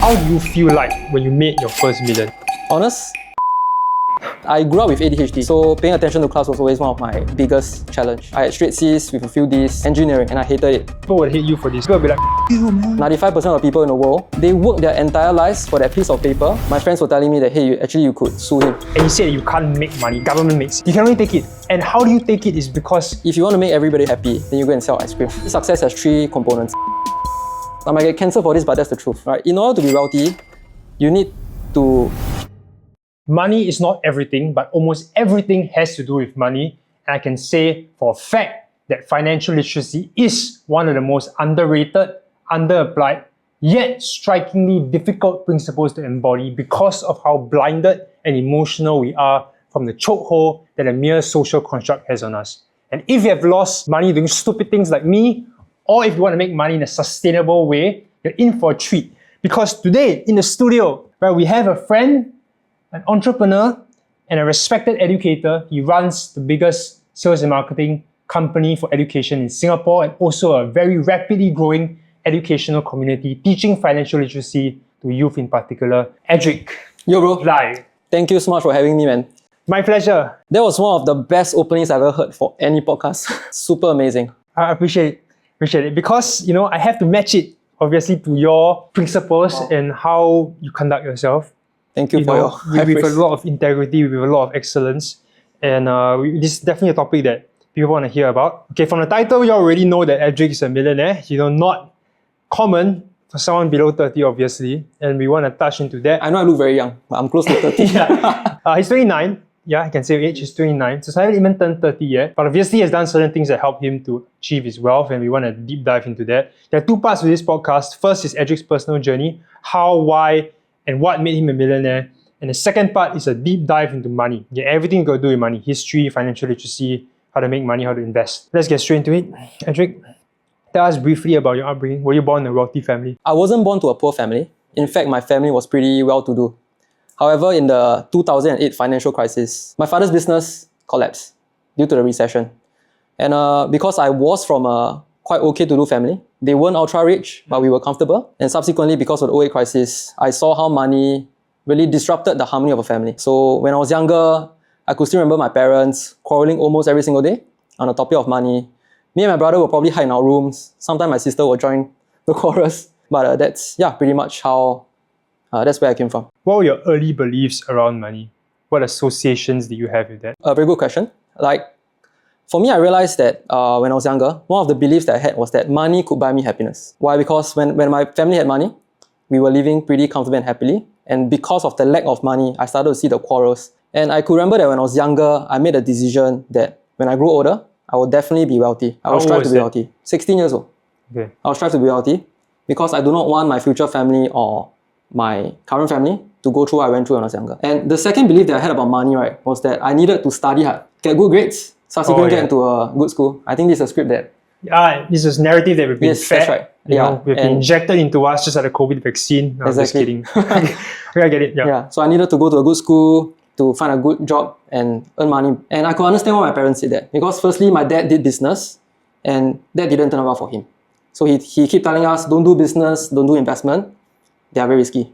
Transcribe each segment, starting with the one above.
How do you feel like when you made your first million? Honest, I grew up with ADHD, so paying attention to class was always one of my biggest challenge. I had straight C's with a few D's, engineering, and I hated it. People would hate you for this. People would be like, ew, man. 95% of people in the world, they work their entire lives for that piece of paper. My friends were telling me that, hey, you could sue him. And you said you can't make money, government makes. You can only take it. And how do you take it is because if you want to make everybody happy, then you go and sell ice cream. Success has 3 components. I might get cancelled for this, but that's the truth. Right? In order to be wealthy, you need to... Money is not everything, but almost everything has to do with money. And I can say for a fact that financial literacy is one of the most underrated, underapplied, yet strikingly difficult principles to embody because of how blinded and emotional we are from the chokehold that a mere social construct has on us. And if you have lost money doing stupid things like me, or if you want to make money in a sustainable way, you're in for a treat. Because today, in the studio, where we have a friend, an entrepreneur, and a respected educator. He runs the biggest sales and marketing company for education in Singapore and also a very rapidly growing educational community teaching financial literacy to youth in particular. Edrick Lie. Thank you so much for having me, man. My pleasure. That was one of the best openings I've ever heard for any podcast. Super amazing. I appreciate it because, you know, I have to match it obviously to your principles and how you conduct yourself. Thank you for your high with a praise. lot of integrity, with a lot of excellence. And this is definitely a topic that people want to hear about. Okay, from the title, you already know that Edrick is a millionaire. You know, not common for someone below 30, obviously. And we want to touch into that. I know I look very young, but I'm close to 30. He's 29. Yeah, I can say age. He's 29. So he hasn't even turned 30 yet. But obviously, he has done certain things that help him to achieve his wealth. And we want to deep dive into that. There are 2 parts to this podcast. First is Edrick's personal journey. How, why, and what made him a millionaire. And the second part is a deep dive into money. Yeah, everything got to do with money. History, financial literacy, how to make money, how to invest. Let's get straight into it. Edrick, tell us briefly about your upbringing. Were you born in a wealthy family? I wasn't born to a poor family. In fact, my family was pretty well-to-do. However, in the 2008 financial crisis, my father's business collapsed due to the recession. And because I was from a quite okay-to-do family, they weren't ultra-rich, but we were comfortable. And subsequently, because of the 2008 crisis, I saw how money really disrupted the harmony of a family. So when I was younger, I could still remember my parents quarreling almost every single day on the topic of money. Me and my brother would probably hide in our rooms. Sometimes my sister would join the chorus. But that's pretty much how, that's where I came from. What were your early beliefs around money? What associations did you have with that? A very good question. For me, I realized that when I was younger, one of the beliefs that I had was that money could buy me happiness. Why? Because when my family had money, we were living pretty comfortably and happily. And because of the lack of money, I started to see the quarrels. And I could remember that when I was younger, I made a decision that when I grew older, I would definitely be wealthy. I would strive to be wealthy. 16 years old. Okay. I would strive to be wealthy because I do not want my future family or my current family to go through what I went through when I was younger. And the second belief that I had about money, right, was that I needed to study hard, get good grades, subsequently get into a good school. I think this is a script that... this is narrative that we've been fed. That's right. You know, we've been injected into us just like the COVID vaccine. No, exactly. I'm just kidding. I get it. Yeah. So I needed to go to a good school to find a good job and earn money. And I could understand why my parents did that. Because firstly, my dad did business and that didn't turn out well for him. So he kept telling us, don't do business, don't do investment. They are very risky.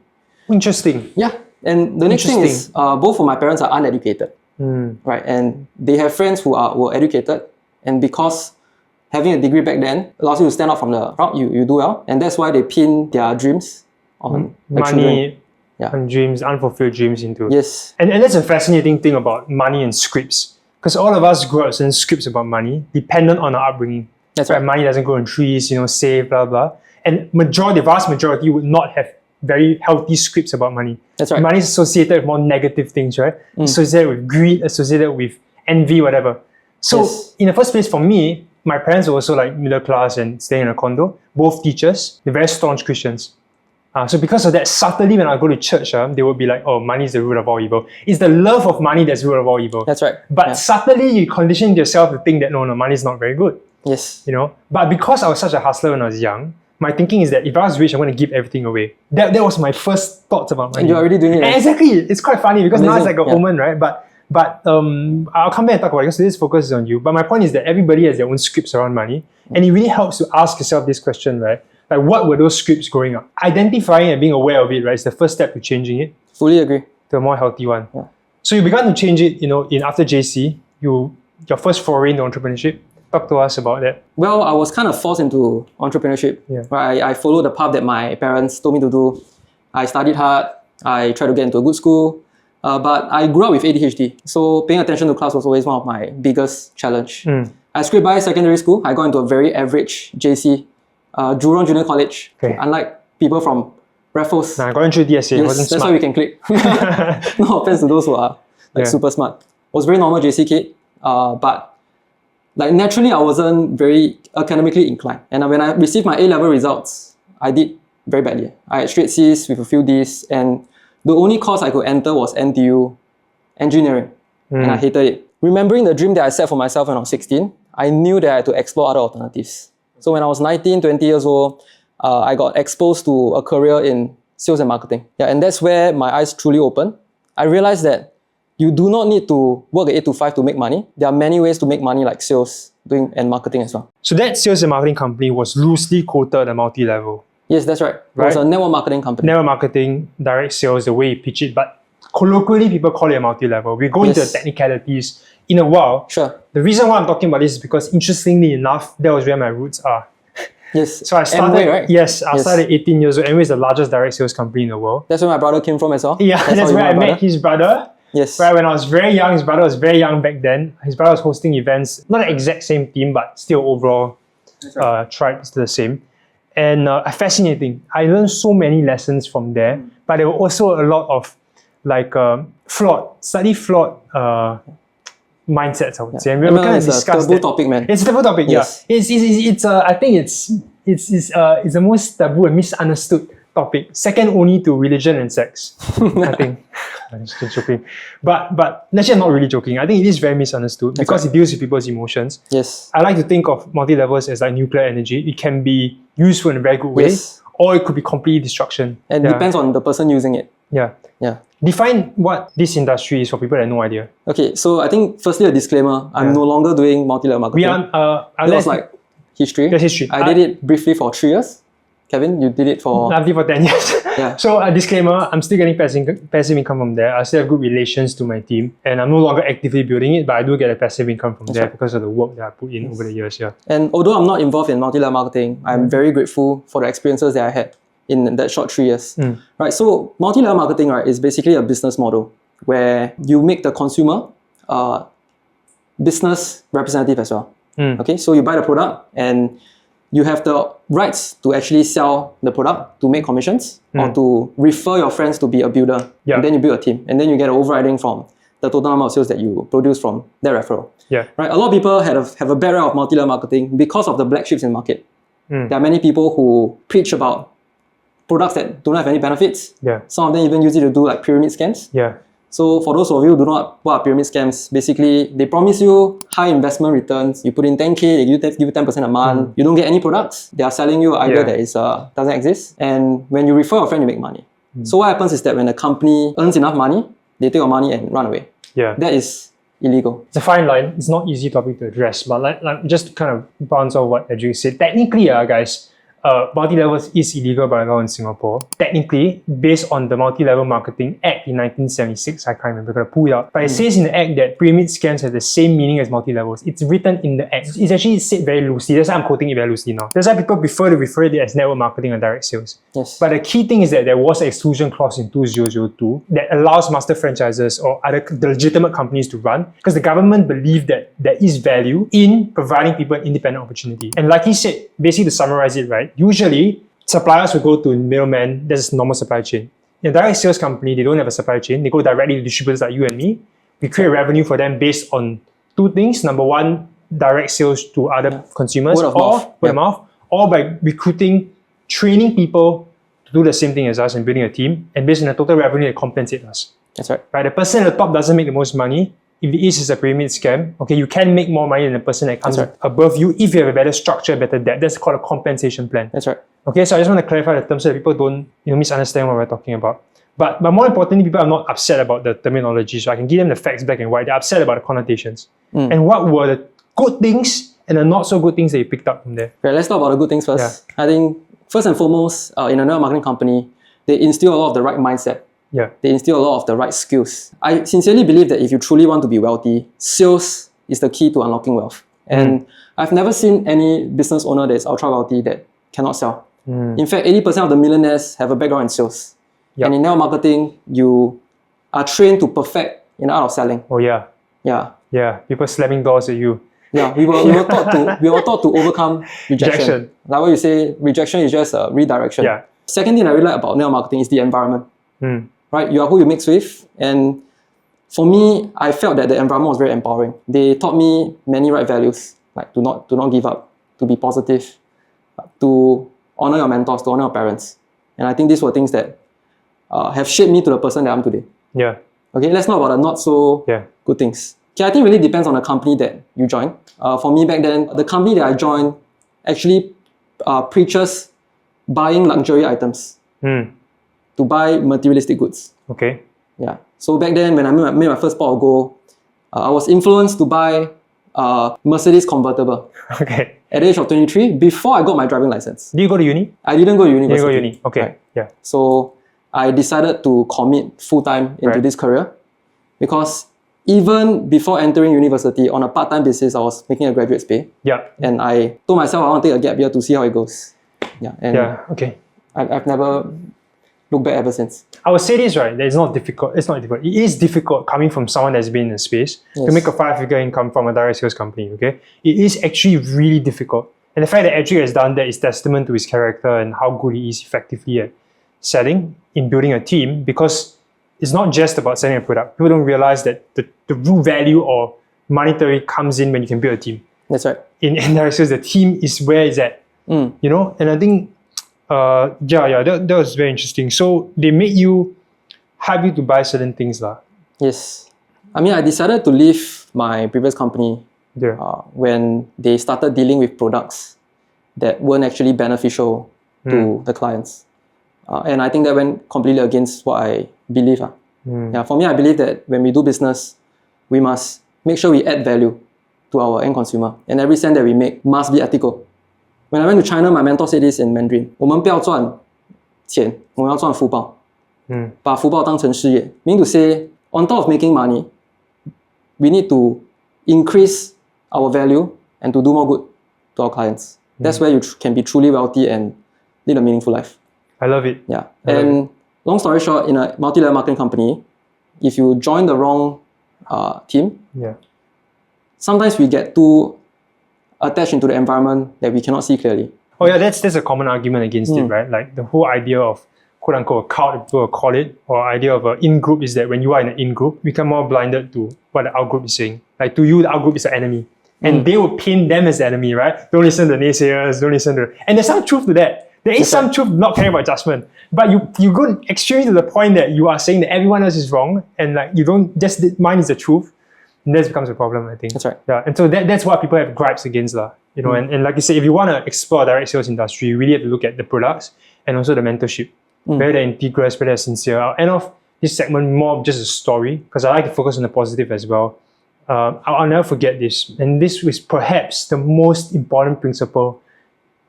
Interesting. Yeah. And the next thing is, both of my parents are uneducated. Right? And they have friends who were educated. And because having a degree back then allows you to stand out from the crowd, you do well. And that's why they pin their dreams on money and dreams, unfulfilled dreams into. Yes. And that's a fascinating thing about money and scripts. Because all of us grew up in scripts about money, dependent on our upbringing. That's right. Money doesn't grow on trees, save, blah, blah. And the vast majority would not have very healthy scripts about money. That's right. Money is associated with more negative things, right? Associated with greed, associated with envy, whatever. So in the first place, for me, my parents were also like middle class and staying in a condo. Both teachers, they're very staunch Christians. So because of that, subtly when I go to church, they would be like, oh, money is the root of all evil. It's the love of money that's the root of all evil. That's right. But subtly you conditioned yourself to think that no, money is not very good. Yes. But because I was such a hustler when I was young, my thinking is that if I was rich, I'm going to give everything away. That was my first thoughts about money. And you're already doing it. Right? Exactly. It's quite funny because now it's like a omen, right? But I'll come back and talk about it because this focuses on you. But my point is that everybody has their own scripts around money. And it really helps to ask yourself this question, right? Like, what were those scripts growing up? Identifying and being aware of it, right, is the first step to changing it Fully agree. to a more healthy one. Yeah. So you began to change it, in after JC, your first foray into entrepreneurship. Talk to us about that. Well, I was kind of forced into entrepreneurship. Yeah. Right? I followed the path that my parents told me to do. I studied hard. I tried to get into a good school. But I grew up with ADHD. So paying attention to class was always one of my biggest challenge. I scraped by secondary school. I got into a very average JC, Jurong Junior College. Okay. Unlike people from Raffles. Nah, I got into DSA. Yes, Wasn't that's smart. why we can click. No offense to those who are super smart. Was very normal JC kid, but like naturally I wasn't very academically inclined. And when I received my A-level results, I did very badly. I had straight C's with a few D's, and the only course I could enter was NTU engineering, and I hated it. Remembering the dream that I set for myself when I was 16, I knew that I had to explore other alternatives. So when I was 19, 20 years old, I got exposed to a career in sales and marketing. Yeah, and that's where my eyes truly opened. I realized that you do not need to work 8 to 5 to make money. There are many ways to make money, like sales, and marketing as well. So that sales and marketing company was loosely quoted at multi-level. Yes, that's right. It was a network marketing company. Network marketing, direct sales, the way you pitch it, but colloquially people call it a multi-level. We go into the technicalities in a while. Sure. The reason why I'm talking about this is because, interestingly enough, that was where my roots are. Yes. So I started, Amway, right? Yes, I started 18 years old. Amway is the largest direct sales company in the world. That's where my brother came from as well. Yeah, that's where I met his brother. Yes. Right, when I was very young, his brother was very young back then. His brother was hosting events, not the exact same team, but still overall tribe is the same. And fascinating. I learned so many lessons from there, but there were also a lot of slightly flawed mindsets, I would say. And we were kind of discussed taboo topic, man. It's a taboo topic, Yes. yeah. I think it's the most taboo and misunderstood topic, second only to religion and sex. I think. I'm just joking. But actually I'm not really joking. I think it is very misunderstood because it deals with people's emotions. Yes. I like to think of multi-levels as like nuclear energy. It can be useful in a very good way, or it could be complete destruction. And it depends on the person using it. Yeah. Yeah. Define what this industry is for people that have no idea. Okay, so I think firstly a disclaimer, I'm no longer doing multi-level marketing. That was like history. That's history. I did it briefly for 3 years. Kevin, you did it for... I did for 10 years. Yeah. So a disclaimer, I'm still getting passive income from there. I still have good relations to my team, and I'm no longer actively building it, but I do get a passive income from there because of the work that I put in over the years. Yeah. And although I'm not involved in multi-level marketing, I'm very grateful for the experiences that I had in that short 3 years. Right. So multi-level marketing, right, is basically a business model where you make the consumer business representative as well. Okay, so you buy the product and you have the rights to actually sell the product, to make commissions, or to refer your friends to be a builder. Yeah. And then you build a team. And then you get an overriding from the total number of sales that you produce from that referral. Yeah. Right? A lot of people have a bad rap of multi-level marketing because of the black sheeps in the market. There are many people who preach about products that don't have any benefits. Yeah. Some of them even use it to do like pyramid scams. Yeah. So for those of you who do not know what are pyramid scams, basically they promise you high investment returns. You put in 10K, they give you 10% a month. You don't get any products. They are selling you either that is doesn't exist. And when you refer a friend, you make money. So what happens is that when a company earns enough money, they take your money and run away. Yeah. That is illegal. It's a fine line. It's not easy topic to address, but like just to kind of bounce off what Edrick said. Technically, guys, multi-levels is illegal by law in Singapore. Technically, based on the Multi-Level Marketing Act in 1976, I can't remember, I'm going to pull it out. But it says in the Act that pyramid scams have the same meaning as multi-levels. It's written in the Act. It's actually said very loosely. That's why I'm quoting it very loosely now. That's why people prefer to refer to it as network marketing or direct sales. Yes. But the key thing is that there was an exclusion clause in 2002 that allows master franchises or the legitimate companies to run, because the government believed that there is value in providing people an independent opportunity. And like he said, basically to summarize it, right, usually suppliers will go to middlemen. That's a normal supply chain. In a direct sales company, they don't have a supply chain. They go directly to distributors like you and me. We create revenue for them based on two things. Number one, direct sales to other consumers, Word of mouth, or by recruiting, training people to do the same thing as us and building a team. And based on the total revenue, they compensate us. That's right. Right? The person at the top doesn't make the most money. If it is a pyramid scam, okay, you can make more money than the person that comes above you if you have a better structure, better depth. That's called a compensation plan. That's right. Okay, so I just want to clarify the terms so that people don't misunderstand what we're talking about. But more importantly, people are not upset about the terminology, so I can give them the facts black and white. They're upset about the connotations. And what were the good things and the not so good things that you picked up from there? Okay, let's talk about the good things first. I think first and foremost, in a network marketing company, they instill a lot of the right mindset. Yeah. They instill a lot of the right skills. I sincerely believe that if you truly want to be wealthy, sales is the key to unlocking wealth. And I've never seen any business owner that is ultra wealthy that cannot sell. In fact, 80% of the millionaires have a background in sales. Yep. And in network marketing, you are trained to perfect in the art of selling. Oh yeah. Yeah. Yeah. People slamming doors at you. Yeah, we were taught to overcome rejection. Like what you say, rejection is just a redirection. Yeah. Second thing I really like about network marketing is the environment. Right, you are who you mix with, and for me, I felt that the environment was very empowering. They taught me many right values, like to not give up, to be positive, to honor your mentors, to honor your parents, and I think these were things that have shaped me to the person that I'm today. Yeah. Okay, let's talk about the not so good things. Okay, I think it really depends on the company that you join. For me back then, the company that I joined actually preaches buying luxury items to buy materialistic goods. Okay. Yeah. So back then, when I made my first pot of gold, I was influenced to buy a Mercedes convertible. Okay. At the age of 23, before I got my driving license. Did you go to uni? I didn't go to university. You didn't go to uni. Okay. Right. Yeah. So I decided to commit full-time into this career because even before entering university, on a part-time basis, I was making a graduate's pay. Yeah. And I told myself I want to take a gap year to see how it goes. Yeah. And Okay. I've never looked back ever since. I would say this, right, that it's not difficult. It's not difficult. It is difficult coming from someone that's been in the space to make a 5-figure income from a direct sales company, okay? It is actually really difficult. And the fact that Edrick has done that is testament to his character and how good he is effectively at selling, in building a team, because it's not just about selling a product. People don't realize that the real value or monetary comes in when you can build a team. That's right. In direct sales, the team is where it's at. You know, and I think that was very interesting. So they made you hype you to buy certain things lah. Yes. I mean, I decided to leave my previous company when they started dealing with products that weren't actually beneficial to the clients. And I think that went completely against what I believe. Yeah, for me, I believe that when we do business, we must make sure we add value to our end consumer. And every cent that we make must be ethical. When I went to China, my mentor said this in Mandarin. 我们不要赚钱，我们要赚福报。把福报当成事业。Meaning to say, on top of making money, we need to increase our value and to do more good to our clients. That's where you can be truly wealthy and lead a meaningful life. I love it. Yeah. And long story short, in a multi-level marketing company, if you join the wrong team, sometimes we get too attached into the environment that we cannot see clearly. Oh yeah, that's a common argument against it, right? Like the whole idea of quote unquote a cult, if people will call it, or idea of an in-group is that when you are in an in-group, you become more blinded to what the out-group is saying. Like to you, the out-group is the enemy. And they will paint them as the enemy, right? Don't listen to the naysayers, don't listen to... And there's some truth to that. There is some truth not caring about judgment. But you go extremely to the point that you are saying that everyone else is wrong and like you don't, just mine is the truth. And that becomes a problem, I think. That's right. Yeah, and so that's what people have gripes against. You know, and like you say, if you want to explore direct sales industry, you really have to look at the products and also the mentorship. Whether they're integrous, whether they're sincere. I'll end off this segment more of just a story because I like to focus on the positive as well. I'll never forget this. And this was perhaps the most important principle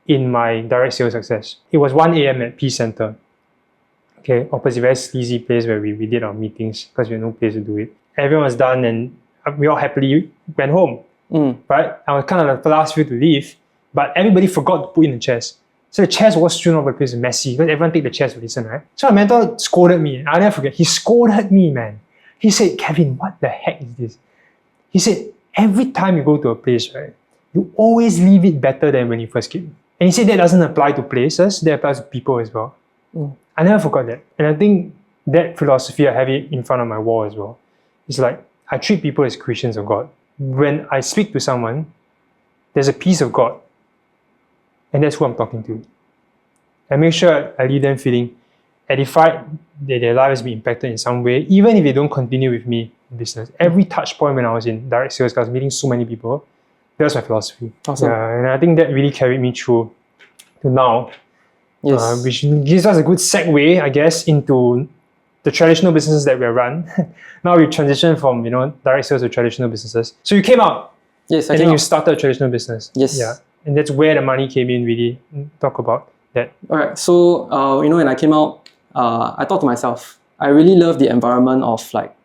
in my direct sales success. It was 1 a.m. at Peace Center. Okay, opposite very sleazy place where we did our meetings because we had no place to do it. Everyone was done and we all happily went home. Right? I was kind of the last few to leave, but everybody forgot to put in the chairs. So the chairs was strewn all over the place, messy, because everyone take the chairs to listen, right? So my mentor scolded me. I'll never forget. He scolded me, man. He said, Kevin, what the heck is this? He said, every time you go to a place, right, you always leave it better than when you first came. And he said that doesn't apply to places, that applies to people as well. I never forgot that. And I think that philosophy, I have it in front of my wall as well. It's like, I treat people as creations of God. When I speak to someone, there's a piece of God. And that's who I'm talking to. I make sure I leave them feeling edified, that their life has been impacted in some way, even if they don't continue with me in business. Every touch point when I was in direct sales, I was meeting so many people. That was my philosophy. Awesome. Yeah, and I think that really carried me through to now. Yes. Which gives us a good segue, I guess, into the traditional businesses that we run. Now we transition from, direct sales to traditional businesses. So you came out. Yes, I and came then you out. started a traditional business. Yes. Yeah. And that's where the money came in, really. Talk about that? Alright, so when I came out, I thought to myself, I really love the environment of like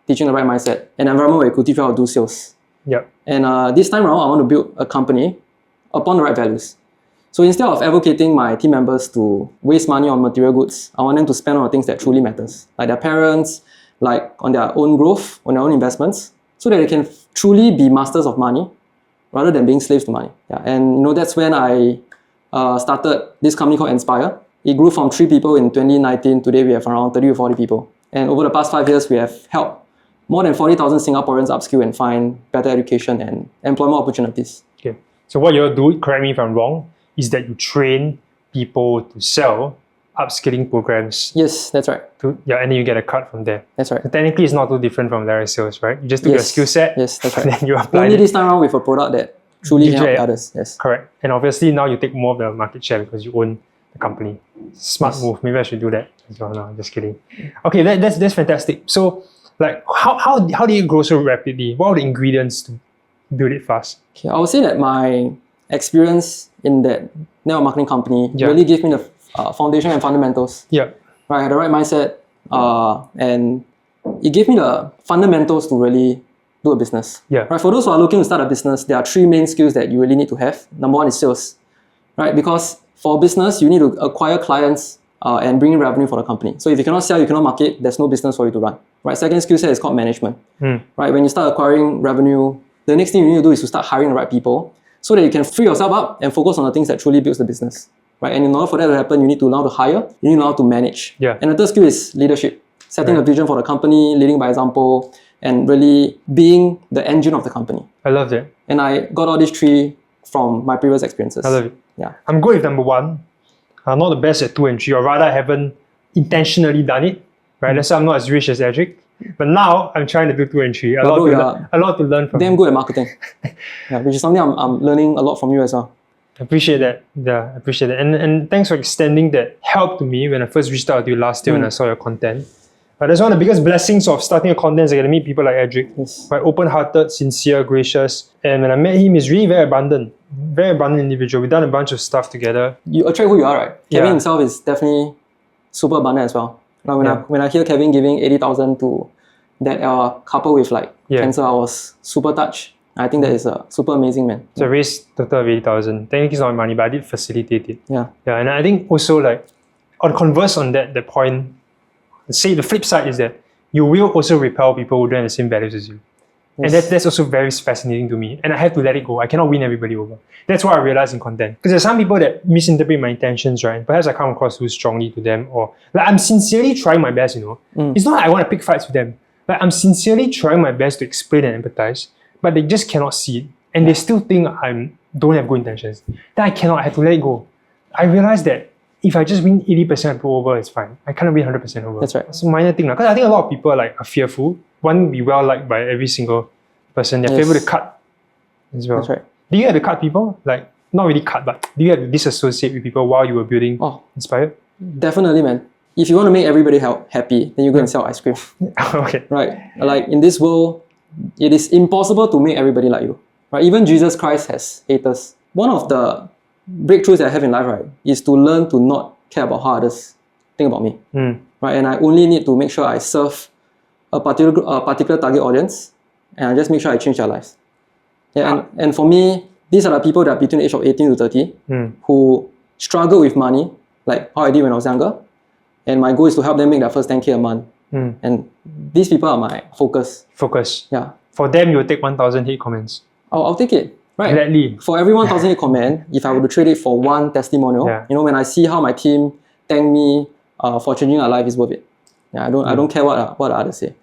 teaching the right mindset, an environment where you could teach you how to do sales. Yep. And this time around, I want to build a company upon the right values. So instead of advocating my team members to waste money on material goods, I want them to spend on the things that truly matters, like their parents, like on their own growth, on their own investments, so that they can truly be masters of money rather than being slaves to money. Yeah. And that's when I started this company called Enspire. It grew from 3 people in 2019. Today we have around 30 or 40 people. And over the past 5 years, we have helped more than 40,000 Singaporeans upskill and find better education and employment opportunities. Okay. So what you do, correct me if I'm wrong, is that you train people to sell upskilling programs. Yes, that's right. And then you get a cut from there. That's right. So technically, it's not too different from direct sales, right? You just took your skill set. Yes, that's right. Then you apply Only it. this time around with a product that truly helps others. Yes. Correct. And obviously now you take more of the market share because you own the company. Smart move. Maybe I should do that as well. No, I'm just kidding. Okay, that's fantastic. So, like, how do you grow so rapidly? What are the ingredients to build it fast? Okay, I would say that my experience in that network marketing company really gave me the foundation and fundamentals. Yeah. Right, I had the right mindset, and it gave me the fundamentals to really do a business. Yeah. Right, for those who are looking to start a business, there are 3 main skills that you really need to have. Number 1 is sales, right? Because for business, you need to acquire clients and bring in revenue for the company. So if you cannot sell, you cannot market, there's no business for you to run. Right. Second skill set is called management. Right. When you start acquiring revenue, the next thing you need to do is to start hiring the right people so that you can free yourself up and focus on the things that truly builds the business. Right. And in order for that to happen, you need to learn how to hire, you need to learn how to manage. Yeah. And the third skill is leadership. Setting a vision for the company, leading by example, and really being the engine of the company. I love that. And I got all these 3 from my previous experiences. I love it. Yeah. I'm good with number 1. I'm not the best at 2 and 3, or rather I haven't intentionally done it. Right? That's why I'm not as rich as Edrick. But now I'm trying to do 2 and 3. A lot to learn from. Damn good at marketing. Which is something I'm learning a lot from you as well. I appreciate that. Yeah, I appreciate that. And thanks for extending that help to me when I first reached out to you last year when I saw your content. But that's one of the biggest blessings of starting a content is I get to meet people like Edrick. Yes. Right, open-hearted, sincere, gracious. And when I met him, he's really very abundant individual. We've done a bunch of stuff together. You attract who you are, right? Kevin himself is definitely super abundant as well. Now, when I hear Kevin giving 80,000 to that couple with like cancer, I was super touched. I think that is a super amazing, man. So I raised total of 80,000. Technically it's not my money, but I did facilitate it. Yeah. And I think also like, on converse on that point, say the flip side is that you will also repel people who don't have the same values as you. Yes. And that's also very fascinating to me. And I have to let it go. I cannot win everybody over. That's what I realized in content. Because there's some people that misinterpret my intentions, right? Perhaps I come across too strongly to them, or like I'm sincerely trying my best, It's not like I want to pick fights with them. Like I'm sincerely trying my best to explain and empathize, but they just cannot see it. And they still think I don't have good intentions. Then I have to let it go. I realized that if I just win 80% of people over, it's fine. I cannot win 100% over. That's right. It's a minor thing. Because I think a lot of people are fearful. One, be well liked by every single person. They're fearful to cut as well. That's right. Do you have to cut people? Like, not really cut, but do you have to disassociate with people while you were building Enspire? Definitely, man. If you want to make everybody happy, then you go and sell ice cream. Okay. Right. Like in this world, it is impossible to make everybody like you. Right? Even Jesus Christ has haters. One of the breakthroughs that I have in life, right, is to learn to not care about how others think about me. Right? And I only need to make sure I serve a particular target audience, and I just make sure I change their lives. Yeah, and for me, these are the people that are between the age of 18 to 30 who struggle with money, like how I did when I was younger. And my goal is to help them make their first 10K a month. And these people are my focus. Yeah. For them, you'll take 1,000 hate comments. I'll take it. Right. Gladly. For every 1,000 hate comment, if I were to trade it for one testimonial, when I see how my team thank me for changing their life, is worth it. Yeah, I don't care what others say.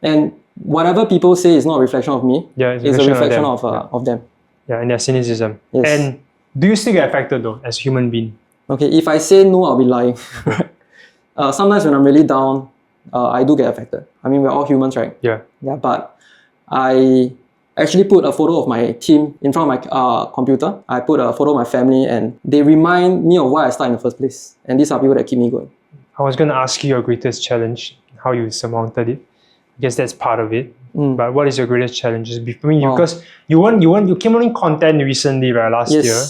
And whatever people say is not a reflection of me. Yeah, it's a reflection of them. Yeah, and their cynicism. Yes. And do you still get affected though, as a human being? Okay, if I say no, I'll be lying. Sometimes when I'm really down, I do get affected. I mean, we're all humans, right? Yeah. Yeah, but I actually put a photo of my team in front of my computer. I put a photo of my family, and they remind me of why I started in the first place. And these are people that keep me going. I was going to ask you your greatest challenge, how you surmounted it. I guess that's part of it. But what is your greatest challenge? Because you came on in content recently, right? Last year.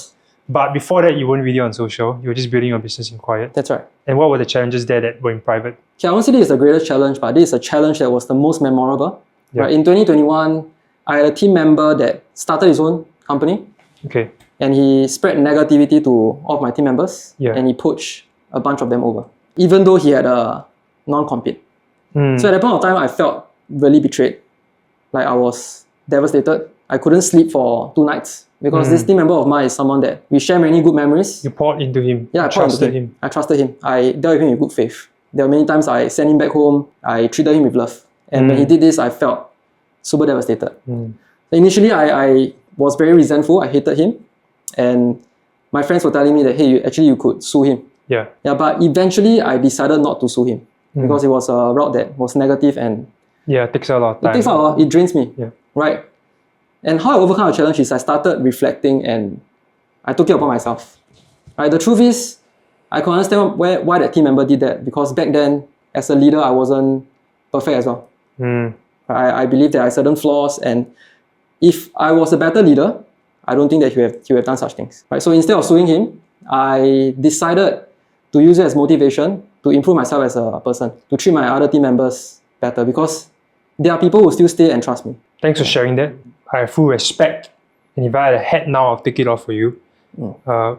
But before that, you weren't really on social. You were just building your business in quiet. That's right. And what were the challenges there that were in private? Okay, I won't say this is the greatest challenge, but this is a challenge that was the most memorable. Yeah. Right? In 2021, I had a team member that started his own company. Okay. And he spread negativity to all of my team members. Yeah. And he poached a bunch of them over, even though he had a non-compete. So at that point of time, I felt really betrayed. Like I was devastated. I couldn't sleep for 2 nights because this team member of mine is someone that we share many good memories. You poured into him. Yeah, I trusted him. I trusted him. I dealt with him with good faith. There were many times I sent him back home. I treated him with love. And when he did this, I felt super devastated. Initially, I was very resentful. I hated him. And my friends were telling me that, hey, you could sue him. Yeah. Yeah, but eventually I decided not to sue him because it was a route that was negative and it takes a lot of time. It takes a lot. It drains me. Yeah. Right. And how I overcome the challenge is I started reflecting and I took it upon myself. Right. The truth is, I can understand why that team member did that because back then, as a leader, I wasn't perfect as well. I believe there are certain flaws, and if I was a better leader, I don't think that he would have done such things. Right. So instead of suing him, I decided to use it as motivation to improve myself as a person, to treat my other team members better because there are people who still stay and trust me. Thanks for sharing that. I have full respect. And if I had a hat now, I'll take it off for you.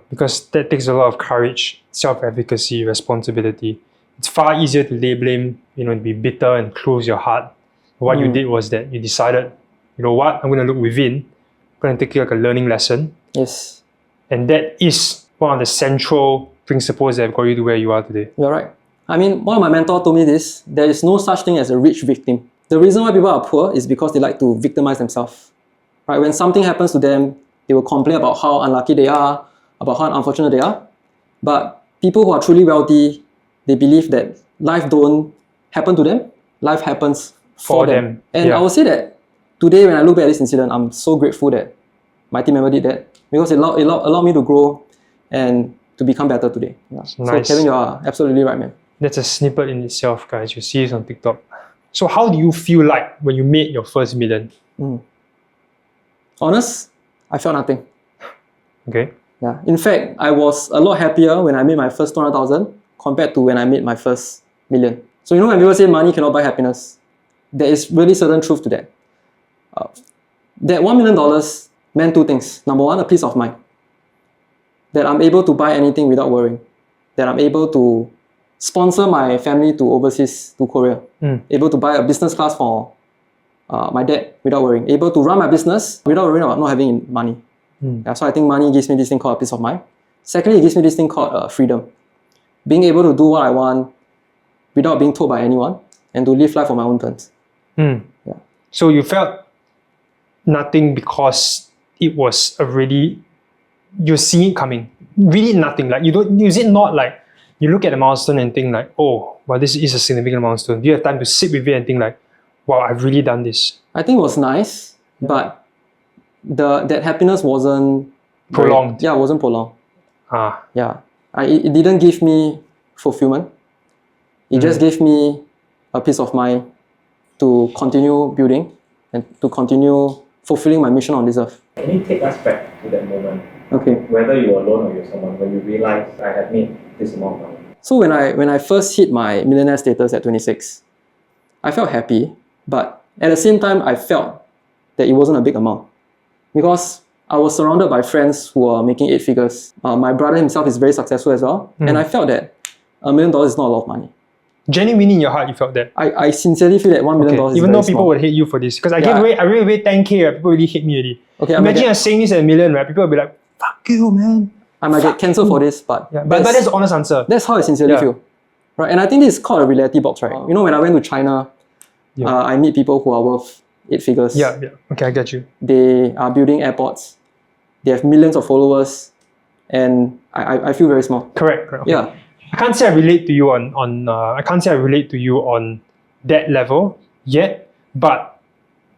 Because that takes a lot of courage, self-efficacy, responsibility. It's far easier to lay blame, to be bitter and close your heart. What you did was that you decided, you know what, I'm going to look within. I'm going to take it like a learning lesson. Yes. And that is one of the central principles that have got you to where you are today. You're right. I mean, one of my mentors told me this, there is no such thing as a rich victim. The reason why people are poor is because they like to victimize themselves. Right? When something happens to them, they will complain about how unlucky they are, about how unfortunate they are. But people who are truly wealthy, they believe that life don't happen to them, life happens for them. And I will say that today when I look back at this incident, I'm so grateful that my team member did that because it allowed me to grow and to become better today. Yeah. Nice. So Kevin, you are absolutely right, man. That's a snippet in itself, guys. You see this on TikTok. So how do you feel like when you made your first million? Honest, I felt nothing. Okay. Yeah. In fact, I was a lot happier when I made my first 200,000 compared to when I made my first million. So when people say money cannot buy happiness, there is really certain truth to that. That $1 million meant 2 things. Number one, a peace of mind. That I'm able to buy anything without worrying. That I'm able to sponsor my family to overseas, to Korea. Able to buy a business class for my dad without worrying. Able to run my business without worrying about not having money. Yeah, so I think money gives me this thing called a peace of mind. Secondly, it gives me this thing called freedom. Being able to do what I want without being told by anyone and to live life on my own terms. Yeah. So you felt nothing because it was already, you're seeing it coming. Really nothing. Like you don't, is it not like you look at a milestone and think like, oh, well, this is a significant milestone. Do you have time to sit with it and think like, wow, I've really done this? I think it was nice, but that happiness wasn't prolonged. It wasn't prolonged. Yeah. It didn't give me fulfillment. It just gave me a peace of mind to continue building and to continue fulfilling my mission on this earth. Can you take us back to that moment? Okay. Whether you were alone or you're someone, when you realized I have made this amount of money. So when I first hit my millionaire status at 26, I felt happy, but at the same time, I felt that it wasn't a big amount because I was surrounded by friends who are making 8 figures. My brother himself is very successful as well, and I felt that $1 million is not a lot of money. Genuinely in your heart, you felt that? I sincerely feel that $1 million is even though very people small. would hate you for this, because I really weigh 10K, right? People really hate me already. Okay, imagine I'm saying this at $1 million, right? People will be like, fuck you, man. I might get cancelled for this, but but that's the honest answer. That's how I sincerely feel. Right? And I think this is called a reality box, right? You know, when I went to China, I meet people who are worth 8 figures. Yeah. Okay, I get you. They are building airports. They have millions of followers, and I feel very small. Correct. Okay. Yeah. I can't say I relate to you on that level yet, but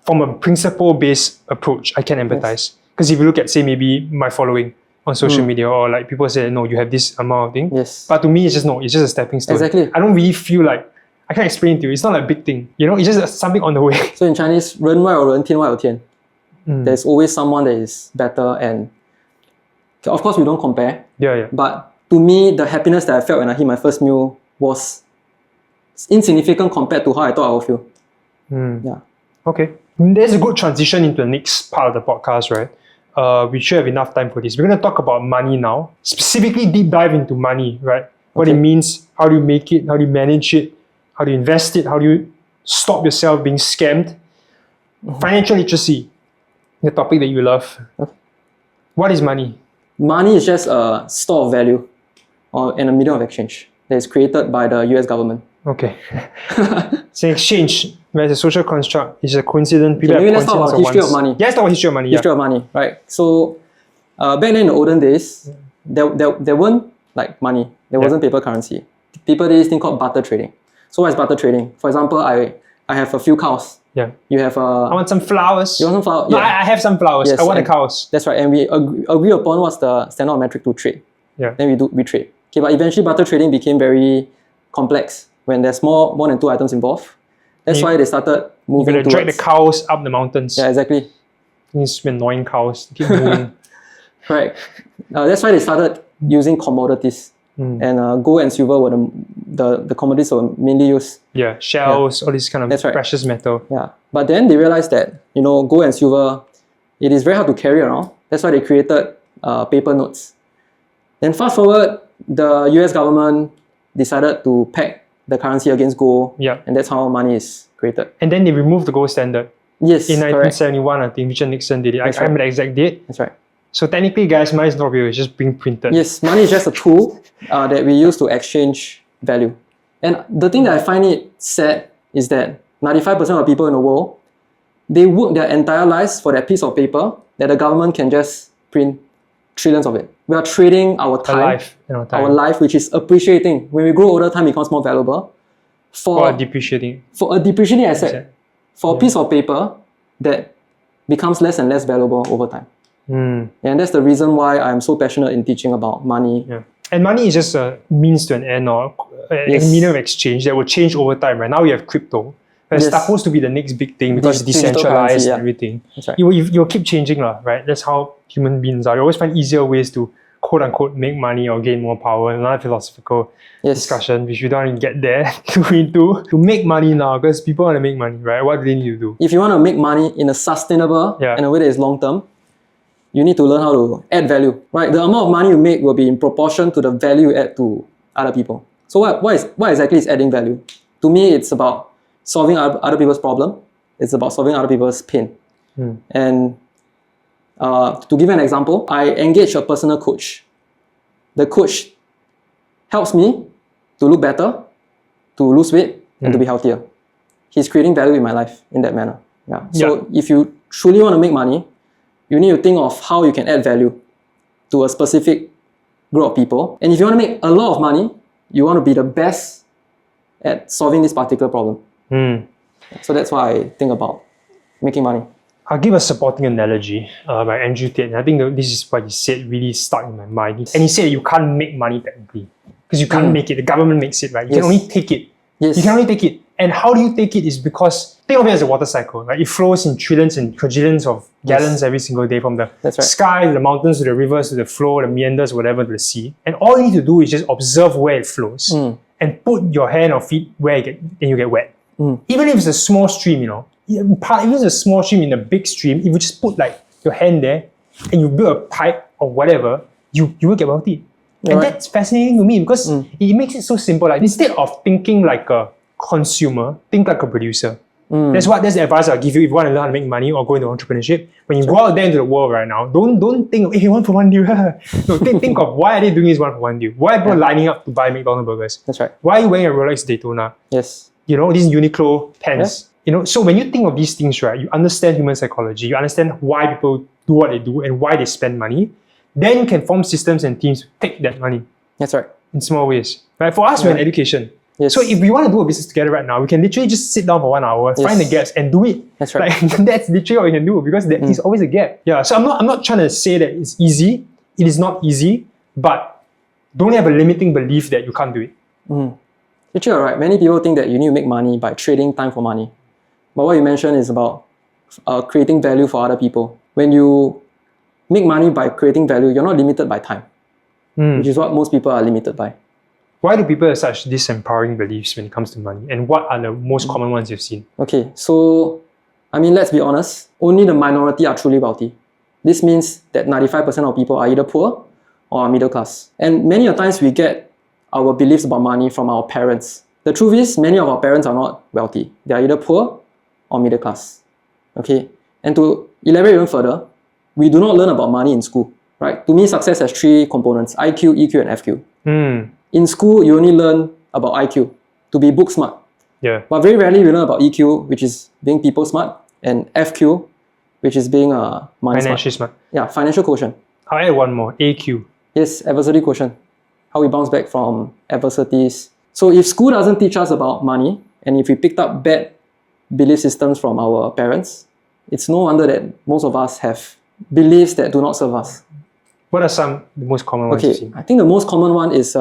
from a principle-based approach, I can empathize. Because if you look at, say, maybe my following on social media, or like people say, no, you have this amount of thing. Yes. But to me, it's just a stepping stone. Exactly. I don't really feel like, I can't explain it to you. It's not like a big thing. It's just something on the way. So in Chinese, 人外有人，天外有天. There's always someone that is better, and Of course, we don't compare. Yeah. But to me, the happiness that I felt when I hit my first meal was insignificant compared to how I thought I would feel. Yeah. Okay. There's a good transition into the next part of the podcast, right? We should have enough time for this. We're going to talk about money now. Specifically deep dive into money, right? What it means, how do you make it, how do you manage it, how do you invest it, how do you stop yourself being scammed. Financial literacy, the topic that you love. Okay. What is money? Money is just a store of value and a medium of exchange that is created by the US government. Okay. It's an exchange, where it's a social construct. It's a coincidence. People maybe have let's talk about coincidence history of money. Yeah, let's talk about history of money. History of money, right? So back then in the olden days, there weren't like money. There wasn't paper currency. People did this thing called barter trading. So what is barter trading? For example, I have a few cows. Yeah. You have I want some flowers. You want some flowers? No, Yeah. I have some flowers. Yes, I want the and cows. That's right. And we agree upon what's the standard metric to trade. Yeah. Then we trade. Okay, but eventually barter trading became very complex when there's more than 2 items involved. That's why they started moving You're towards... gonna drag the cows up the mountains. Yeah, exactly. These annoying cows keep moving. Right. That's why they started using commodities. And gold and silver were the commodities that were mainly used. Yeah, shells, all this kind of That's right. precious metal. Yeah. But then they realized that, gold and silver, it is very hard to carry around. That's why they created paper notes. Then fast forward, the US government decided to peg the currency against gold. Yeah. And that's how money is created. And then they removed the gold standard. Yes, In correct. 1971, I think Richard Nixon did it. I can't remember the exact date. That's right. So technically, guys, money is not real. It's just being printed. Yes, money is just a tool that we use to exchange value. And the thing that I find it sad is that 95% of people in the world, they work their entire lives for that piece of paper that the government can just print trillions of it. We are trading our time, our life, which is appreciating. When we grow older, time becomes more valuable for a depreciating asset, for a piece of paper that becomes less and less valuable over time. And that's the reason why I'm so passionate in teaching about money. Yeah. And money is just a means to an end or a medium of exchange that will change over time. Right now we have crypto. It's supposed to be the next big thing because it's decentralized and everything. That's right. You'll keep changing, right? That's how human beings are. They always find easier ways to quote unquote make money or gain more power. Another philosophical discussion which we don't even get there to make money now because people want to make money, right? What do they need to do? If you want to make money in a sustainable in a way that is long term, you need to learn how to add value, right? The amount of money you make will be in proportion to the value you add to other people. So what exactly is adding value? To me, it's about solving other people's problem. It's about solving other people's pain. And to give you an example, I engage a personal coach. The coach helps me to look better, to lose weight, and to be healthier. He's creating value in my life in that manner. Yeah. So if you truly want to make money, you need to think of how you can add value to a specific group of people. And if you want to make a lot of money, you want to be the best at solving this particular problem. So that's why I think about making money. I'll give a supporting analogy by Andrew Tate. And I think that this is what he said really stuck in my mind. And he said you can't make money technically because you can't make it. The government makes it, right? You can only take it. You can only take it. And how do you take it is because, think of it as a water cycle, right? It flows in trillions and quadrillions of gallons every single day from the sky, to the mountains, to the rivers, to the flow, the meanders, whatever, to the sea. And all you need to do is just observe where it flows and put your hand or feet where you get wet. Even if it's a small stream, even if it's a small stream in a big stream, if you just put like your hand there and you build a pipe or whatever, you will get wealthy. And that's fascinating to me because it makes it so simple. Like instead of thinking like a consumer, think like a producer. That's the advice I'll give you if you want to learn how to make money or go into entrepreneurship. When you go out there into the world right now, don't think of, hey, 1 for 1 deal. No, think of why are they doing this 1 for 1 deal? Why are people lining up to buy McDonald's burgers? That's right. Why are you wearing a Rolex Daytona? Yes. These Uniqlo pants. So when you think of these things, right, you understand human psychology, you understand why people do what they do and why they spend money, then you can form systems and teams to take that money. That's right. In small ways. Right? For us, we're in education. Yes. So if we want to do a business together right now, we can literally just sit down for 1 hour, find the gaps and do it. That's right. That's literally what we can do because there is always a gap. Yeah. So I'm not trying to say that it's easy. It is not easy, but don't have a limiting belief that you can't do it. Actually, you're right. Many people think that you need to make money by trading time for money. But what you mentioned is about creating value for other people. When you make money by creating value, you're not limited by time, which is what most people are limited by. Why do people have such disempowering beliefs when it comes to money? And what are the most common ones you've seen? Okay, so, I mean, let's be honest, only the minority are truly wealthy. This means that 95% of people are either poor or middle class. And many a times we get our beliefs about money from our parents. The truth is, many of our parents are not wealthy. They are either poor or middle class. Okay, and to elaborate even further, we do not learn about money in school, right? To me, success has 3 components: IQ, EQ, and FQ. In school, you only learn about IQ, to be book smart. Yeah. But very rarely we learn about EQ, which is being people smart, and FQ, which is being money Financially smart. Yeah, financial quotient. I'll add one more, AQ. Yes, adversity quotient. How we bounce back from adversities. So if school doesn't teach us about money, and if we picked up bad belief systems from our parents, it's no wonder that most of us have beliefs that do not serve us. What are some the most common ones you've Okay, seen? I think the most common one is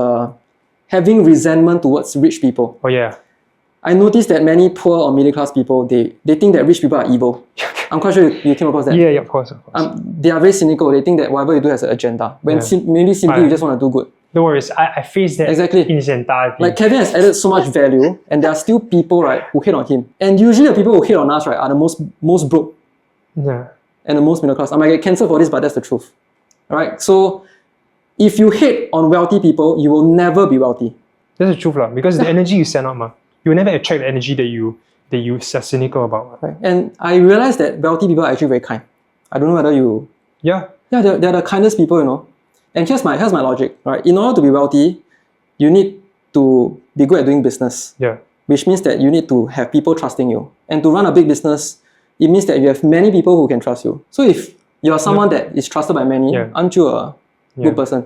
having resentment towards rich people. Oh yeah. I noticed that many poor or middle class people, they think that rich people are evil. I'm quite sure you came across that. Yeah, of course. They are very cynical. They think that whatever you do has an agenda. When maybe simply you just want to do good. Don't worry, I face that Exactly. in its entirety. Like Kevin has added so much value, and there are still people, right, who hate on him. And usually the people who hate on us, right, are the most broke yeah. and the most middle class. I might get cancelled for this, but that's the truth. Alright? So if you hate on wealthy people, you will never be wealthy. That's the truth, lah. Because the energy you send out, you will never attract the energy that you are cynical about. Right? And I realized that wealthy people are actually very kind. I don't know whether you... Yeah. Yeah, they're the kindest people, you know. And here's my logic. Right? In order to be wealthy, you need to be good at doing business. Yeah. Which means that you need to have people trusting you. And to run a big business, it means that you have many people who can trust you. So if you're someone that is trusted by many, aren't you a good person?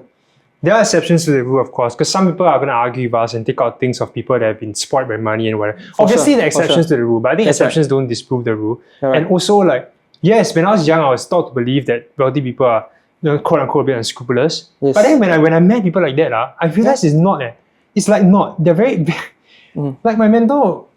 There are exceptions to the rule, of course, because some people are going to argue with us and take out things of people that have been spoiled by money and whatever. Obviously, there are exceptions to the rule, but I think exceptions don't disprove the rule. Right. And also, like, yes, when I was young, I was taught to believe that wealthy people are, quote unquote, a bit unscrupulous. Yes. But then when I met people like that, I realized it's not. It's like not. They're very like my mentor.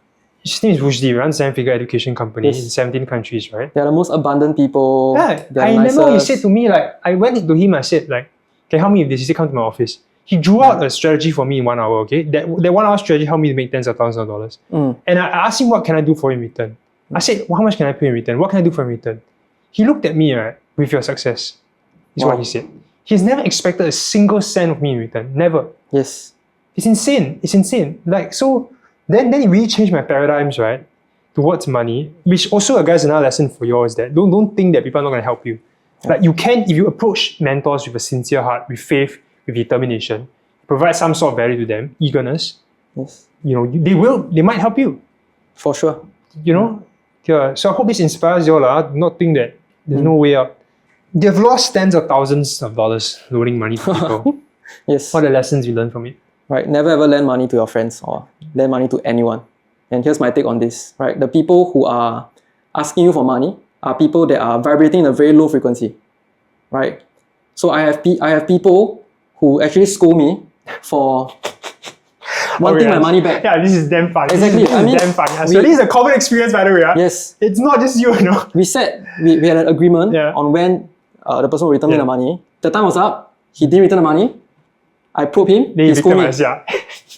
His name is Rushdie, runs a 7-figure education company in 17 countries, right? They're the most abundant people. Yeah, I remember he said to me, like, I went to him, I said, like, can you help me with this? He said, come to my office. He drew out a strategy for me in 1 hour, okay? That 1 hour strategy helped me to make tens of thousands of dollars. And I asked him, what can I do for him in return? I said, well, how much can I pay in return? What can I do for him in return? He looked at me, right, with your success, is what he said. He's never expected a single cent of me in return. Never. Yes. It's insane. It's insane. Like, so, then it really changed my paradigms, right, towards money, which also, guys, another lesson for you is that don't think that people are not going to help you. Like, you can, if you approach mentors with a sincere heart, with faith, with determination, provide some sort of value to them, eagerness, they might help you. For sure. You know? Yeah. So I hope this inspires you all, not think that there's no way out. They've lost tens of thousands of dollars loaning money to people. Yes. What are the lessons you learn from it? Right. Never ever lend money to your friends or lend money to anyone. And here's my take on this. Right. The people who are asking you for money are people that are vibrating in a very low frequency. Right. So I have people who actually scold me for wanting my money back. Yeah, this is damn funny. Exactly. This is damn funny. So this is a common experience, by the way. Yes. It's not just you, We had an agreement on when the person will return me the money. The time was up. He didn't return the money. I probed him. Then he scolded me. Yeah.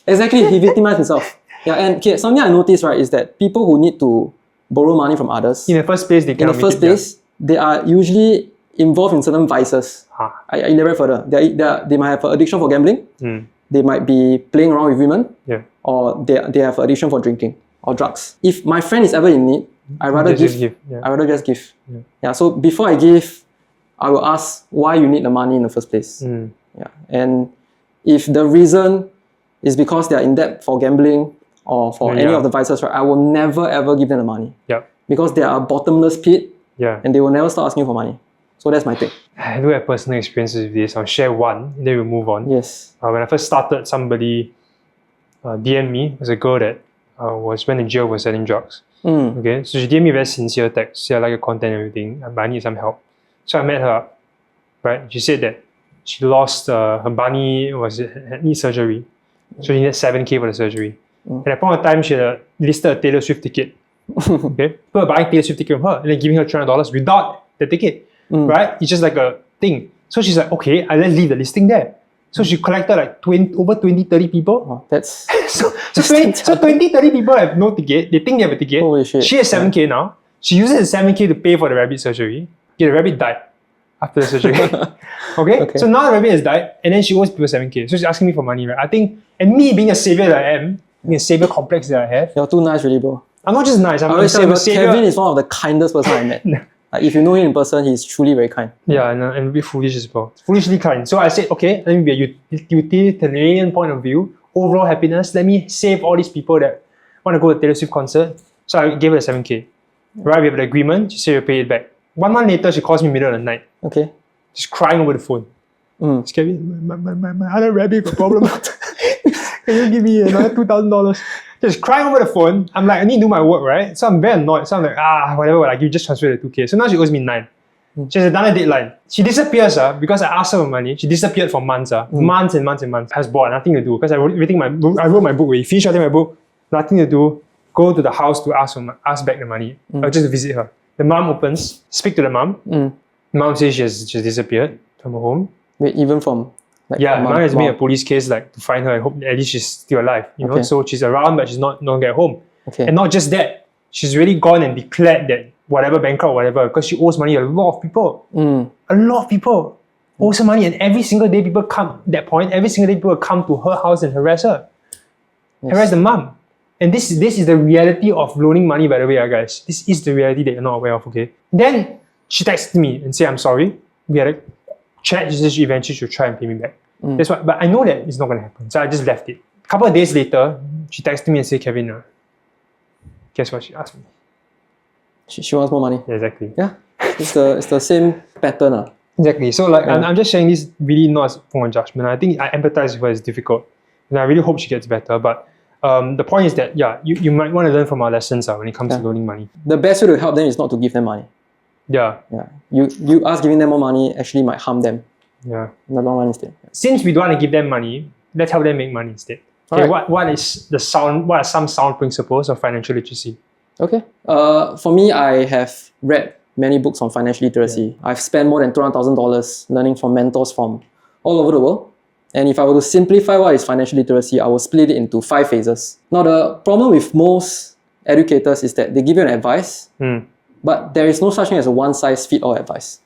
Exactly. He victimized himself. Yeah. And okay, something I noticed, right, is that people who need to borrow money from others, in the first place, they are usually involved in certain vices. I elaborate further. They might have an addiction for gambling. They might be playing around with women. Yeah. Or they have an addiction for drinking or drugs. If my friend is ever in need, I rather just give. Yeah. So before I give, I will ask why you need the money in the first place. Yeah. And if the reason is because they are in debt for gambling or for any of the vices, right, I will never ever give them the money. Yeah. Because they are a bottomless pit. Yeah. And they will never start asking for money. So that's my take. I do have personal experiences with this. I'll share one, and then we'll move on. Yes. When I first started, somebody DM'd me. It was a girl that went in jail for selling drugs. Okay, so she gave me a very sincere text. She had like a content and everything, but I need some help. So I met her. Right, she said that she lost her bunny had knee surgery, so she needed 7K for the surgery. At that point of time, she had listed a Taylor Swift ticket. Okay, people buying Taylor Swift ticket from her and then giving her $300 without the ticket. Right? It's just like thing. So she's like, okay, let's leave the listing there. So she collected like over 20, 30 people. Oh, that's so 20, 30 people have no ticket. They think they have a ticket. Holy shit. She has 7K now. She uses the 7K to pay for the rabbit surgery. Yeah, the rabbit died after the surgery. okay? So now the rabbit has died, and then she owes people 7K. So she's asking me for money, right? I think, and me being a savior that I am, being a savior complex that I have. You're too nice, really, bro. I'm not just nice, I'm a Savior. savior. Kevin is one of the kindest person I met. Like, if you know him in person, he's truly very kind. Yeah, and a bit foolish as well. Foolishly kind. So I said, okay, let me be a utilitarian point of view, overall happiness. Let me save all these people that want to go to the Taylor Swift concert. So I gave her the 7K. Right, we have an agreement. She said she'll pay it back. 1 month later, she calls me middle of the night. Okay. She's crying over the phone. She's Kevin, my other rabbit got a problem. Can you give me another $2,000? Just crying over the phone. I'm like, I need to do my work, right? So I'm very annoyed. So I'm like, whatever, like, you just transfer the 2K. So now she owes me 9. She has done a deadline. She disappears because I asked her for money. She disappeared for months. Months and months and months. Has bought nothing to do because I wrote my book. We finished writing my book. Nothing to do. Go to the house to ask back the money. Or just to visit her. The mom opens. Speak to the mom. The mom says she has disappeared from her home. Wait, even from mom has made a police case like to find her and hope at least she's still alive. You know, so she's around but she's not at home. And not just that, she's really gone and declared that whatever bankrupt, whatever, because she owes money a lot of people. A lot of people owes her money, and every single day people come every single day people come to her house and harass her. Harass the mom. And this is the reality of loaning money, by the way, guys. This is the reality that you're not aware of, okay? Then she texted me and said, I'm sorry. We had a chat, she said she eventually should try and pay me back. That's why, but I know that it's not going to happen. So I just left it. A couple of days later, she texted me and said, Kevin, guess what she asked me? She wants more money. Yeah, exactly. Yeah, it's the same pattern. Exactly. So like, I'm just sharing this really not as form of judgment. I think I empathize with her, it's difficult. And I really hope she gets better. But the point is that, you might want to learn from our lessons when it comes to loaning money. The best way to help them is not to give them money. Yeah. You us giving them more money actually might harm them. Yeah. In the long run instead. Since we don't want to give them money, let's help them make money instead. Okay, what are some sound principles of financial literacy? Okay. For me, I have read many books on financial literacy. I've spent more than $200,000 learning from mentors from all over the world. And if I were to simplify what is financial literacy, I will split it into 5 phases. Now, the problem with most educators is that they give you an advice, but there is no such thing as a one-size-fits-all advice.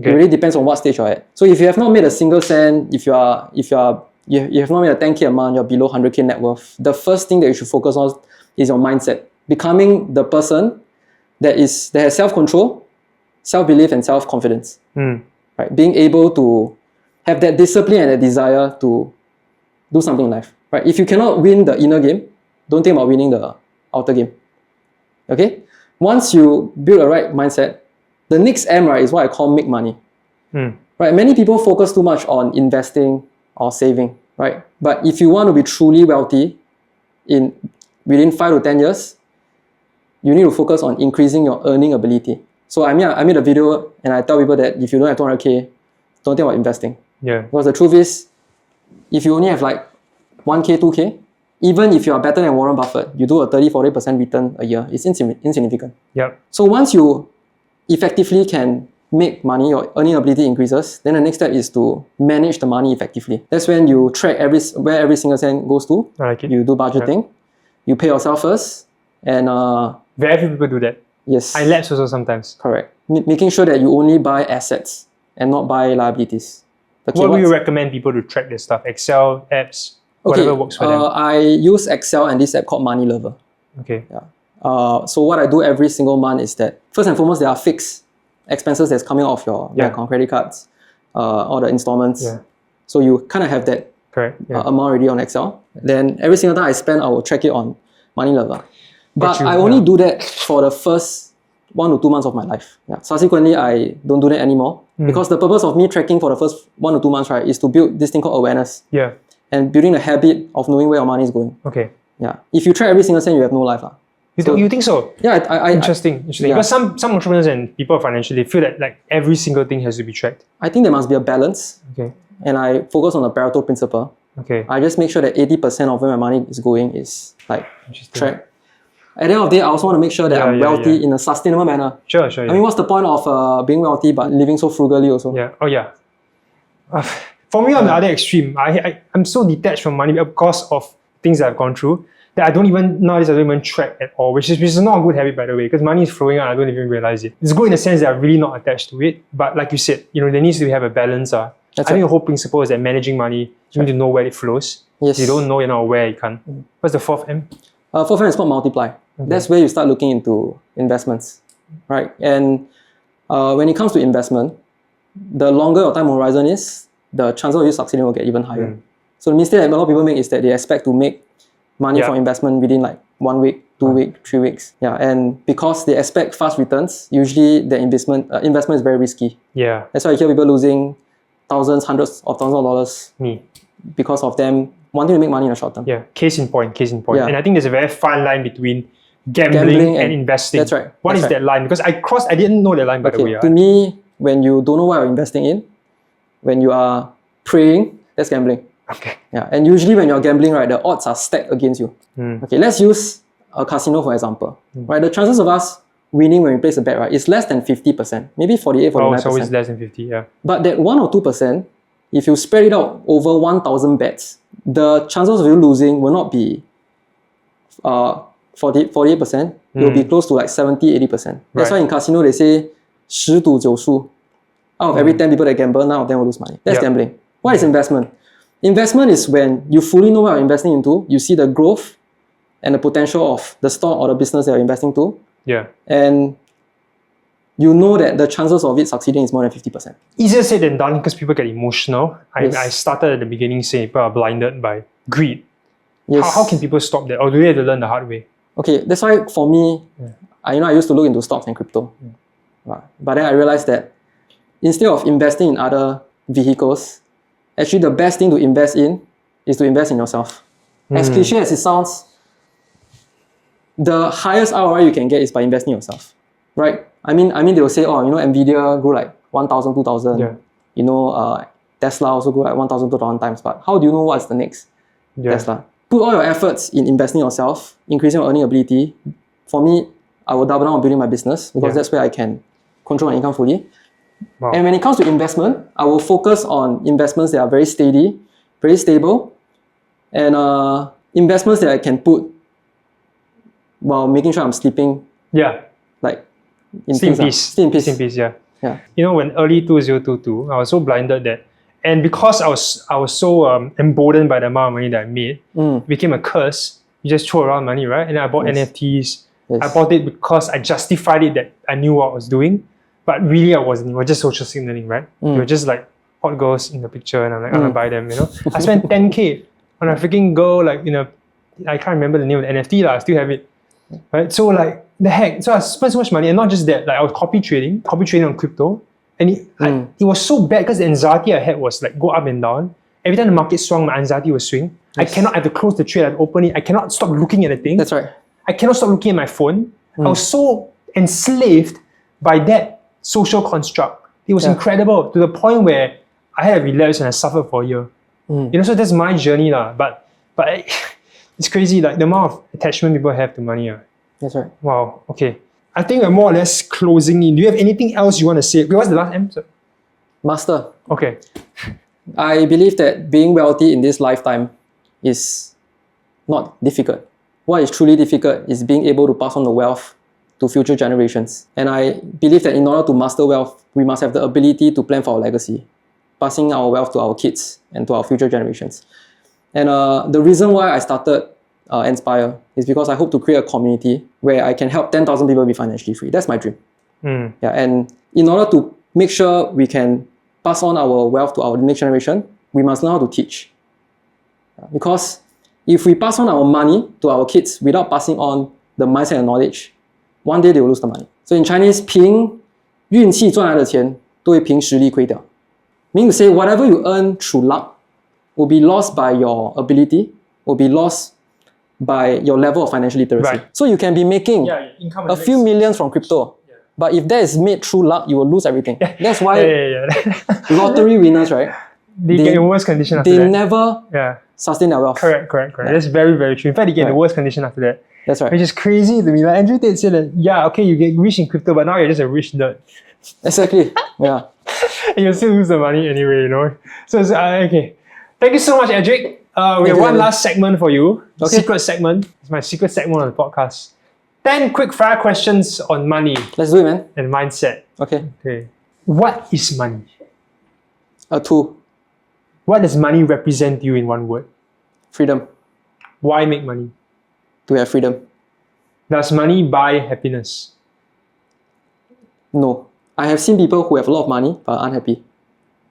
It really depends on what stage you're at. So if you have not made a single cent, if you have not made a 10K a month, you're below 100K net worth, the first thing that you should focus on is your mindset. Becoming the person that has self-control, self-belief, and self-confidence. Right? Being able to have that discipline and that desire to do something in life. Right? If you cannot win the inner game, don't think about winning the outer game. Okay? Once you build a right mindset, the next M, right, is what I call make money. Right? Many people focus too much on investing or saving, right? But if you want to be truly wealthy within 5 to 10 years, you need to focus on increasing your earning ability. So I made a video and I tell people that if you don't have 200K, don't think about investing. Yeah. Because the truth is, if you only have like 1K, 2K, even if you are better than Warren Buffett, you do a 30-40% return a year, it's insignificant. Yep. So once you effectively can make money, your earning ability increases, then the next step is to manage the money effectively. That's when you track where every single cent goes to. I like it. You do budgeting. You pay yourself first. And very few people do that. Yes. I lapse also sometimes. Correct. Making sure that you only buy assets and not buy liabilities. What would you recommend people to track this stuff? Excel, apps, whatever works for them? I use Excel and this app called Money Lover. Okay. Yeah. So what I do every single month is that, first and foremost, there are fixed expenses that's coming off your bank account, credit cards, all the installments. Yeah. So you kind of have that amount already on Excel. Then every single time I spend, I will track it on Money Lover. But I only do that for the first 1 to 2 months of my life. Yeah. Subsequently, I don't do that anymore because the purpose of me tracking for the first 1 to 2 months, right, is to build this thing called awareness. Yeah. And building the habit of knowing where your money is going. Okay. Yeah. If you track every single cent, you have no life. You think so? Yeah. Interesting. Yeah. But some entrepreneurs and people financially feel that like every single thing has to be tracked. I think there must be a balance. Okay. And I focus on the Pareto principle. Okay. I just make sure that 80% of where my money is going is like tracked. at the end of the day, I also want to make sure that I'm wealthy in a sustainable manner. Sure. I mean, what's the point of being wealthy but living so frugally also? Yeah. Oh yeah. For me, on the other extreme, I'm so detached from money because of things that I've gone through that I don't even track at all, which is not a good habit, by the way, because money is flowing out, I don't even realize it. It's good in the sense that I'm really not attached to it, but like you said, there needs to have a balance. I think the whole principle is that managing money, you need to know where it flows. Yes. If you don't know, you're not aware, you can't. What's the fourth M? Fourth M is called multiply. Okay. That's where you start looking into investments, right? And when it comes to investment, the longer your time horizon is, the chances of you succeeding will get even higher. So the mistake that a lot of people make is that they expect to make money from investment within like 1 week, 2 weeks, 3 weeks. Yeah, and because they expect fast returns, usually the investment is very risky. Yeah. That's why you hear people losing thousands, hundreds of thousands of dollars because of them wanting to make money in the short term. Yeah, case in point. Yeah. And I think there's a very fine line between gambling and investing. That's right. What is that line? Because I didn't know that line, by the way. To me, when you don't know what you're investing in, when you are praying, that's gambling. Okay. Yeah, and usually when you're gambling, right, the odds are stacked against you. Okay, let's use a casino for example. Right, the chances of us winning when we place a bet, right, is less than 50%, maybe 48, 49%. Oh, so it's less than 50, yeah. But that 1 or 2%, if you spread it out over 1,000 bets, the chances of you losing will not be 48%, it will be close to like 70, 80%. That's why in casino they say 10赌9输. Out of every 10 people that gamble, 9 of them will lose money. That's gambling. What is investment? Investment is when you fully know what you're investing into, you see the growth and the potential of the stock or the business that you're investing to. Yeah. And you know that the chances of it succeeding is more than 50%. Easier said than done because people get emotional. I started at the beginning saying people are blinded by greed. Yes. How can people stop that? Or do they have to learn the hard way? Okay, that's why for me, I used to look into stocks and crypto. But then I realized that instead of investing in other vehicles, actually the best thing to invest in is to invest in yourself. As cliche as it sounds, the highest ROI you can get is by investing in yourself, right? I mean they will say, Nvidia grew like 1,000, 2,000. Yeah. Tesla also grew like 1,000, 2,000 times. But how do you know what's the next Tesla? Put all your efforts in investing in yourself, increasing your earning ability. For me, I will double down on building my business because that's where I can control my income fully. Wow. And when it comes to investment, I will focus on investments that are very steady, very stable, and investments that I can put while making sure I'm sleeping. Yeah. Like Sleep in peace, yeah. When early 2022, I was so blinded that, and because I was so emboldened by the amount of money that I made, it became a curse. You just throw around money, right? And then I bought NFTs. Yes. I bought it because I justified it that I knew what I was doing. But really I wasn't. It was just social signaling, right? It was just like hot girls in the picture and I'm like, I'm gonna buy them, I spent 10K on a freaking girl, like I can't remember the name of the NFT, I still have it. Right? So like, the heck? So I spent so much money, and not just that, like I was copy trading on crypto. And it was so bad because the anxiety I had was like go up and down. Every time the market swung, my anxiety would swing. Yes. I cannot have to close the trade, I have to open it. I cannot stop looking at the thing. That's right. I cannot stop looking at my phone. I was so enslaved by that social construct. It was incredible to the point where I had a relapse and I suffered for a year. So that's my journey but it's crazy, like the amount of attachment people have to money. That's right. Wow, okay. I think we're more or less closing in. Do you have anything else you want to say? What's the last M? Master. Okay. I believe that being wealthy in this lifetime is not difficult. What is truly difficult is being able to pass on the wealth to future generations. And I believe that in order to master wealth, we must have the ability to plan for our legacy, passing our wealth to our kids and to our future generations. And the reason why I started Enspire is because I hope to create a community where I can help 10,000 people be financially free. That's my dream. And in order to make sure we can pass on our wealth to our next generation, we must learn how to teach. Because if we pass on our money to our kids without passing on the mindset and knowledge, one day they will lose the money. So in Chinese, 凭运气赚来的钱都会凭实力亏掉. Meaning to say, whatever you earn through luck will be lost by your ability, will be lost by your level of financial literacy. Right. So you can be making a few millions from crypto, but if that is made through luck, you will lose everything. That's why lottery winners, right? They get in worse condition after that. They never sustain their wealth. Correct. That's very, very true. In fact, they get in the worst condition after that. That's right. Which is crazy to me. Like Andrew Tate said that, yeah, okay, you get rich in crypto, but now you're just a rich nerd. Exactly. Yeah. And you'll still lose the money anyway, you know. So it's, okay. Thank you so much, Edrick. We have you, one Kevin. last segment for you. Okay. Secret segment. It's my secret segment on the podcast. 10 quick-fire questions on money Let's do it, man. and mindset. Okay. Okay. What is money? A tool. What does money represent to you in one word? Freedom. Why make money? To have freedom. Does money buy happiness? No. I have seen people who have a lot of money but are unhappy.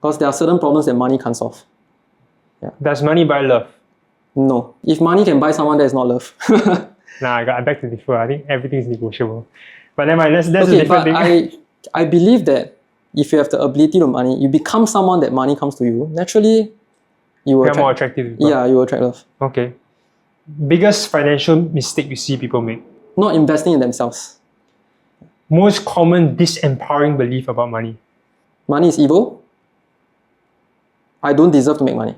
Because there are certain problems that money can't solve. Does money buy love? No. If money can buy someone, that is not love. Nah, I beg to differ. I think everything is negotiable. But never mind, that's a Okay, different but thing. I believe that if you have the ability to money, you become someone that money comes to you, naturally you will You're more attract, attractive people. yeah, you will attract love. Okay. Biggest financial mistake you see people make? Not investing in themselves. Most common disempowering belief about money? Money is evil. I don't deserve to make money.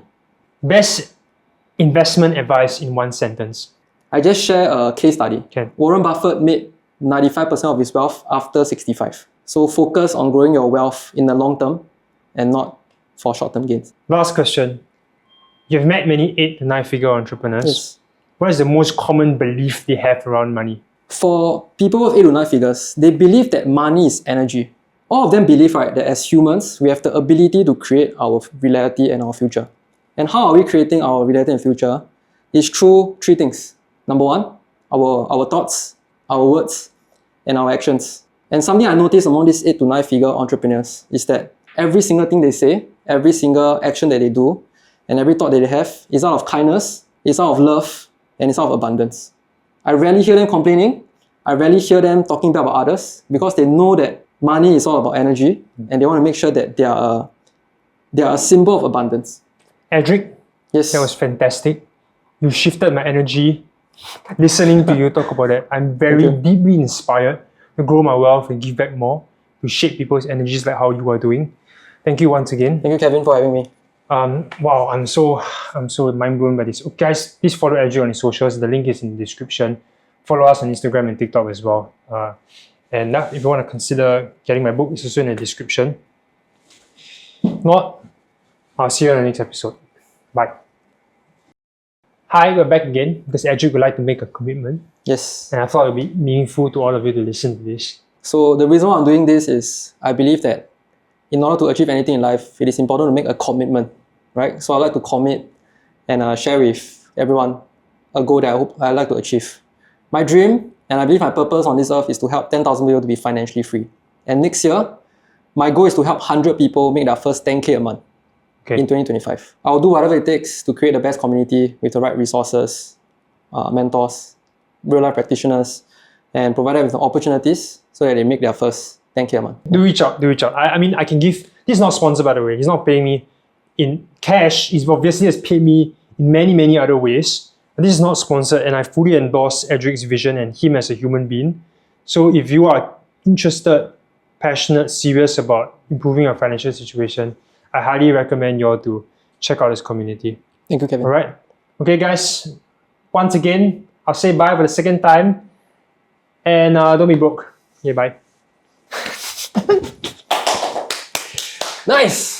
Best investment advice in one sentence? I just share a case study. Can. Warren Buffett made 95% of his wealth after 65. So focus on growing your wealth in the long term and not for short-term gains. Last question. You've met many 8 to 9 figure entrepreneurs. Yes. What is the most common belief they have around money? For people with 8 to 9 figures, they believe that money is energy. All of them believe, right, that as humans, we have the ability to create our reality and our future. And how are we creating our reality and future? It's through 3 things. Number 1, our thoughts, our words, and our actions. And something I noticed among these 8 to 9 figure entrepreneurs is that every single thing they say, every single action that they do, and every thought that they have is out of kindness, it's out of love, and it's out of abundance. I rarely hear them complaining. I rarely hear them talking bad about others because they know that money is all about energy and they want to make sure that they are a symbol of abundance. Edrick, Yes. that was fantastic. You shifted my energy listening to you talk about that. I'm very Thank you. deeply inspired to grow my wealth and give back more, to shape people's energies like how you are doing. Thank you once again. Thank you, Kevin, for having me. Wow, I'm so mind blown by this. Okay, guys, please follow Edrick on his socials. The link is in the description. Follow us on Instagram and TikTok as well. And if you want to consider getting my book, it's also in the description. Not, I'll see you on the next episode. Bye. Hi, we're back again because Edrick would like to make a commitment, Yes. and I thought it would be meaningful to all of you to listen to this. So the reason why I'm doing this is I believe that in order to achieve anything in life, it is important to make a commitment, right? So I like to commit and share with everyone a goal that I hope I like to achieve. My dream, and I believe my purpose on this earth, is to help 10,000 people to be financially free. And next year, my goal is to help 100 people make their first 10K a month in 2025. I'll do whatever it takes to create the best community with the right resources, mentors, real-life practitioners, and provide them with the opportunities so that they make their first 10K a month. Do reach out. I mean, I can give, this is not sponsored by the way, he's not paying me in cash, he obviously has paid me in many other ways. And this is not sponsored, and I fully endorse Edrick's vision and him as a human being. So if you are interested, passionate, serious about improving your financial situation, I highly recommend you all to check out this community. Thank you, Kevin. Alright? Okay guys, once again, I'll say bye for the second time. And don't be broke. Okay, bye. Nice!